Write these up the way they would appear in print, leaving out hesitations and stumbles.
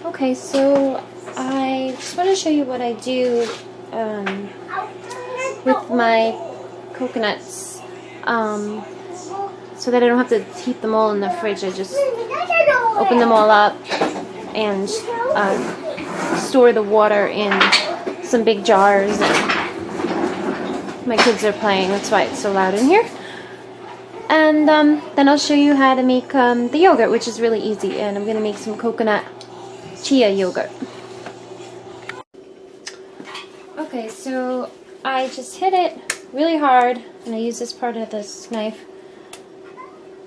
Okay, so I just want to show you what I do with my coconuts so that I don't have to keep them all in the fridge. I just open them all up and store the water in some big jars. My kids are playing, that's why it's so loud in here. And then I'll show you how to make the yogurt, which is really easy. And I'm going to make some coconut chia yogurt. Okay, so I just hit it really hard, and I use this part of this knife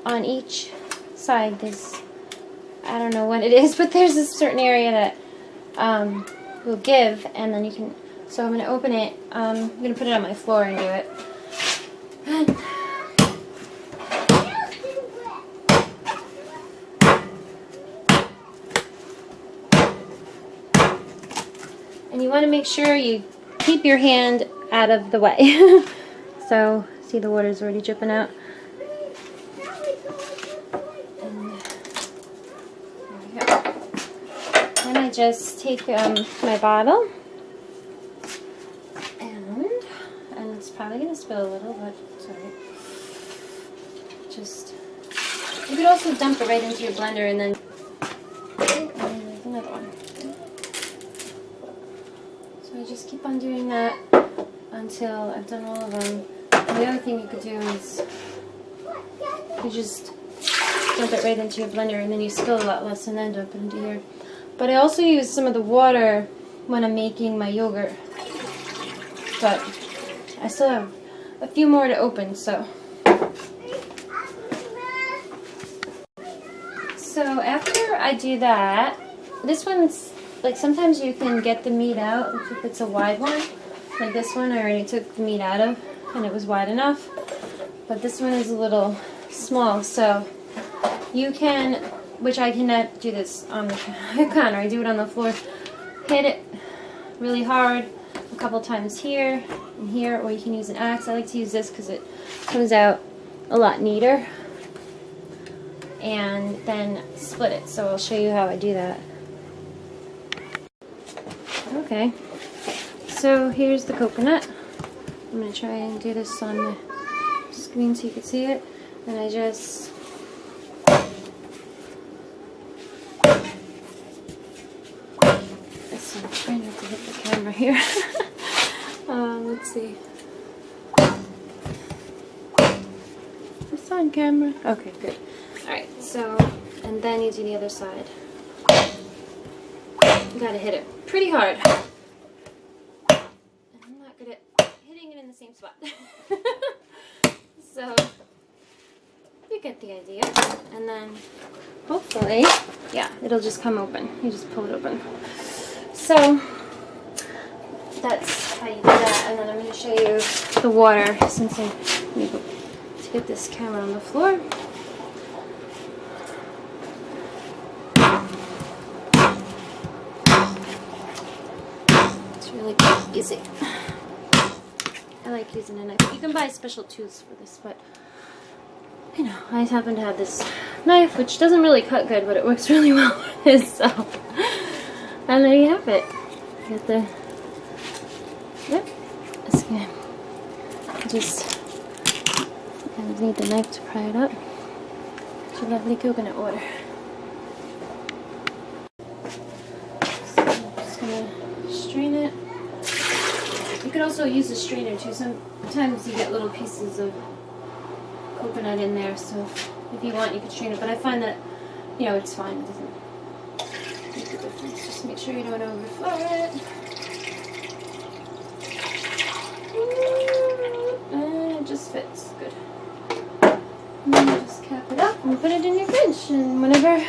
on each side. I don't know what it is, but there's a certain area that will give, and then you can, so I'm going to open it, I'm going to put it on my floor and do it. And you want to make sure you keep your hand out of the way. So, see, the water's already dripping out. And there we go. Then I just take my bottle, and it's probably going to spill a little, but it's alright. Just, you could also dump it right into your blender and then, there's another one. So I just keep on doing that until I've done all of them. And the other thing you could do is you just dump it right into your blender, and then you spill a lot less and then dump it into here. But I also use some of the water when I'm making my yogurt. But I still have a few more to open, so. So after I do that, this one's, like, sometimes you can get the meat out if it's a wide one. Like this one, I already took the meat out of, and it was wide enough. But this one is a little small, so you can, which I cannot do this on the counter, I do it on the floor. Hit it really hard a couple times here and here, or you can use an axe. I like to use this because it comes out a lot neater. And then split it, so I'll show you how I do that. Okay, so here's the coconut. I'm going to try and do this on the screen so you can see it. And I just I'm trying not to hit the camera here. Let's see. Is this on camera? Okay, good. Alright, so, and then you do the other side. You gotta hit it pretty hard. And I'm not good at hitting it in the same spot. So, you get the idea. And then, hopefully, yeah, it'll just come open. You just pull it open. So, that's how you do that. And then I'm going to show you the water, since I need to get this camera on the floor. It's really easy. I like using a knife. You can buy special tools for this, but you know, I happen to have this knife, which doesn't really cut good, but it works really well with this, so. And there you have it. Get the, yep, it's good. Just kind of need the knife to pry it up. It's your lovely coconut water. So I'm just gonna strain it. You could also use a strainer too. Sometimes you get little pieces of coconut in there, so if you want you could strain it, but I find that, you know, it's fine. It doesn't make a difference. Just make sure you don't overflow it. And it just fits good. And then you just cap it up and put it in your fridge, and whenever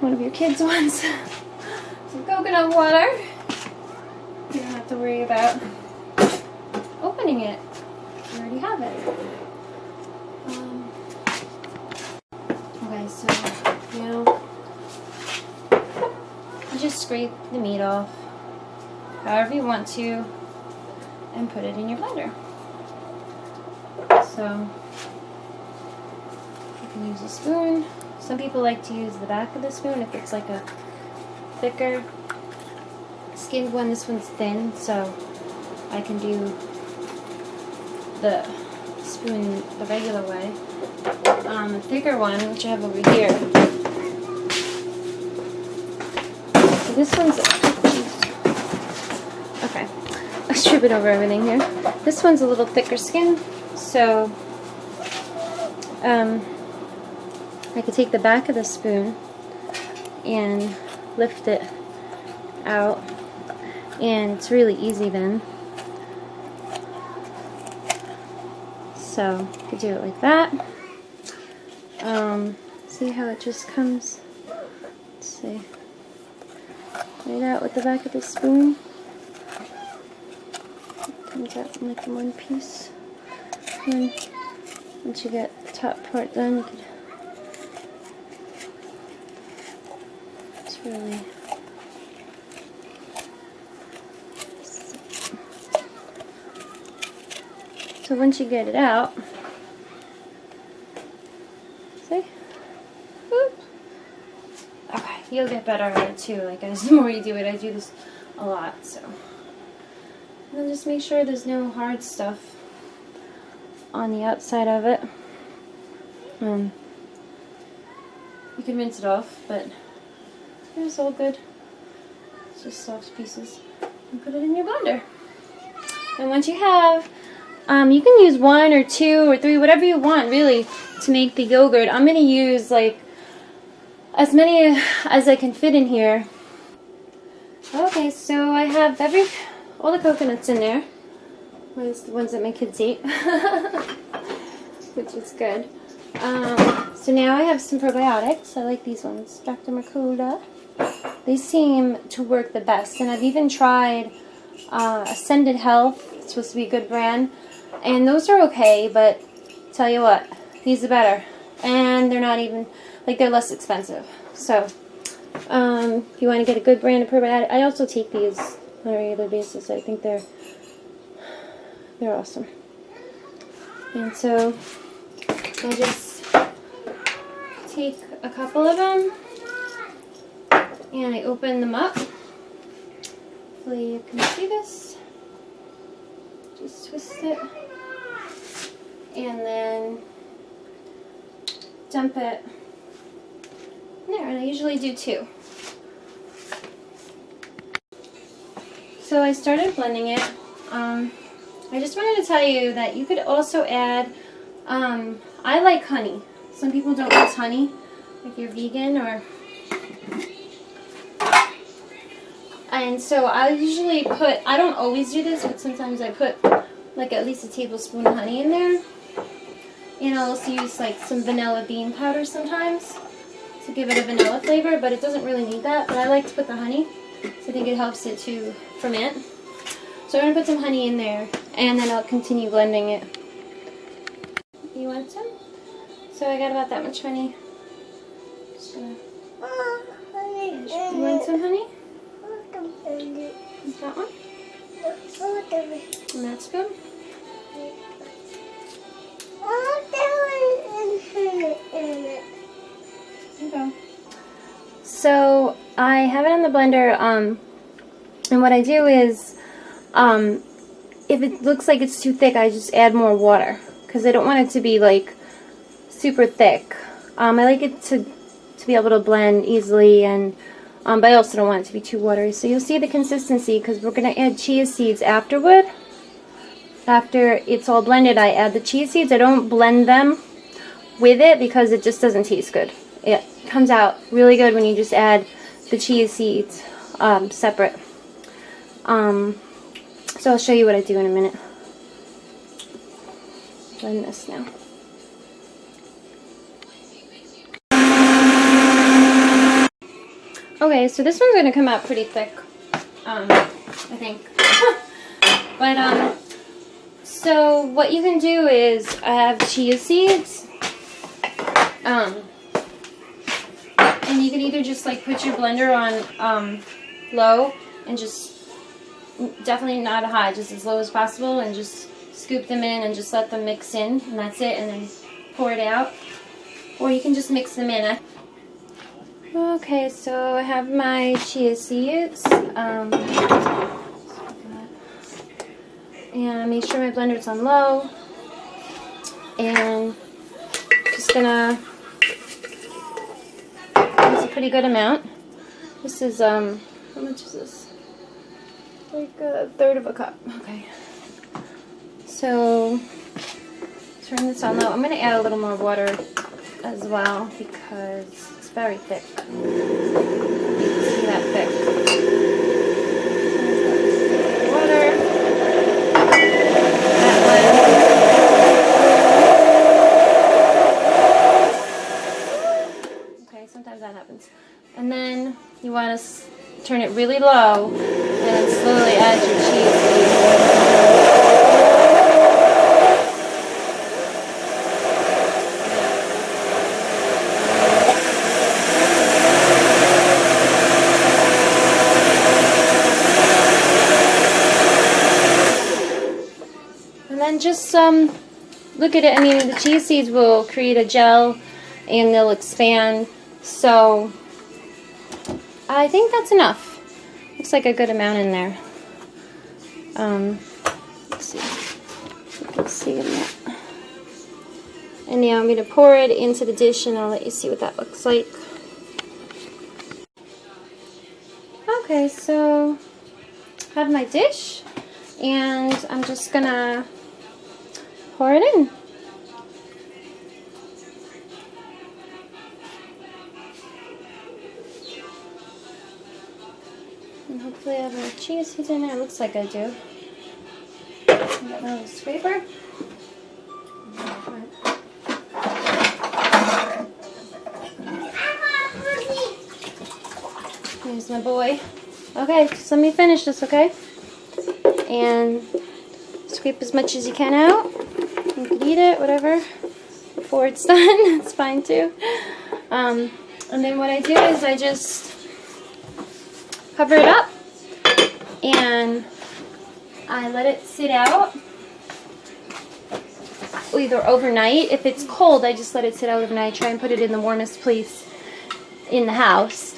one of your kids wants some coconut water, you don't have to worry about opening it. You already have it. Okay, so now you just scrape the meat off however you want to and put it in your blender. So you can use a spoon. Some people like to use the back of the spoon if it's like a thicker skinned one. This one's thin, so I can do the spoon the regular way. A thicker one, which I have over here. So this one's, okay, I was tripping over everything here. This one's a little thicker skin, so I could take the back of the spoon and lift it out, and it's really easy then. So you could do it like that. See how it just comes, let's see, right out with the back of the spoon. It comes out in like one piece. And once you get the top part done, you could, it's really, so once you get it out, see? Whoop. Okay, you'll get better at it too, like as the more you do it. I do this a lot, so. And then just make sure there's no hard stuff on the outside of it. You can rinse it off, but it's all good. It's just soft pieces. And put it in your blender. And once you have, you can use 1 or 2 or 3, whatever you want really, to make the yogurt. I'm going to use like as many as I can fit in here. Okay, so I have all the coconuts in there. Those the ones that my kids eat, which is good. So now I have some probiotics. I like these ones, Dr. Mercola. They seem to work the best, and I've even tried Ascended Health. It's supposed to be a good brand, and those are okay, but tell you what, these are better, and they're not even, like, they're less expensive. So if you want to get a good brand of probiotic, I also take these on a regular basis. I think they're awesome. And so I just take a couple of them and I open them up. Hopefully you can see this. Just twist it and then dump it in there, and I usually do 2. So I started blending it. I just wanted to tell you that you could also add, I like honey. Some people don't use honey if you're vegan, and so I usually put, I don't always do this, but sometimes I put like at least a tablespoon of honey in there. And I'll also use like some vanilla bean powder sometimes to give it a vanilla flavor, but it doesn't really need that. But I like to put the honey, so I think it helps it to ferment. So I'm going to put some honey in there, and then I'll continue blending it. You want some? So I got about that much honey. Just gonna... You want some honey? Is that one? And that's good? Okay. So I have it in the blender, and what I do is, if it looks like it's too thick, I just add more water, because I don't want it to be like super thick. I like it to be able to blend easily, and but I also don't want it to be too watery. So you'll see the consistency, because we're going to add chia seeds afterward. After it's all blended, I add the chia seeds. I don't blend them with it because it just doesn't taste good. It comes out really good when you just add the chia seeds separate. So I'll show you what I do in a minute. Blend this now. Okay, so this one's going to come out pretty thick, I think. But, so what you can do is, I have chia seeds, and you can either just like put your blender on low and just, definitely not high, just as low as possible, and just scoop them in and just let them mix in, and that's it, and then pour it out. Or you can just mix them in. Okay, so I have my chia seeds. And I make sure my blender's on low. And just gonna use a pretty good amount. This is how much is this? Like a third of a cup. Okay. So turn this on low. I'm gonna add a little more water as well because it's very thick. You can see that thick. Water. Okay, sometimes that happens. And then you want to turn it really low and then slowly add your cheese. And then just look at it. I mean, the chia seeds will create a gel and they'll expand. So I think that's enough. Looks like a good amount in there. Let's see. You can see in that. And now I'm going to pour it into the dish and I'll let you see what that looks like. Okay, so I have my dish and I'm just going to pour it in. And hopefully I have my chia seeds in there. It looks like I do. Get my little scraper. Here's my boy. Okay, just let me finish this, okay? And scrape as much as you can out. You can eat it, whatever, before it's done. It's fine too. And then what I do is I just cover it up and I let it sit out either overnight. If it's cold, I just let it sit out overnight. Try and put it in the warmest place in the house.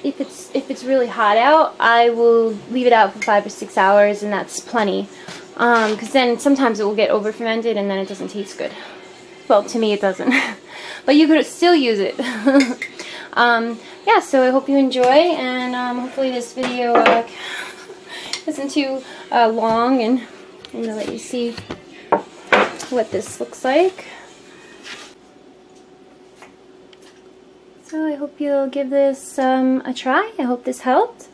If it's really hot out, I will leave it out for 5 or 6 hours, and that's plenty. Because then sometimes it will get over fermented and then it doesn't taste good. Well, to me it doesn't. But you could still use it. Yeah, so I hope you enjoy, and hopefully this video isn't too long, and I'm going to let you see what this looks like. So I hope you'll give this a try. I hope this helped.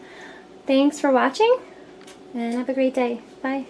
Thanks for watching, and have a great day. Bye.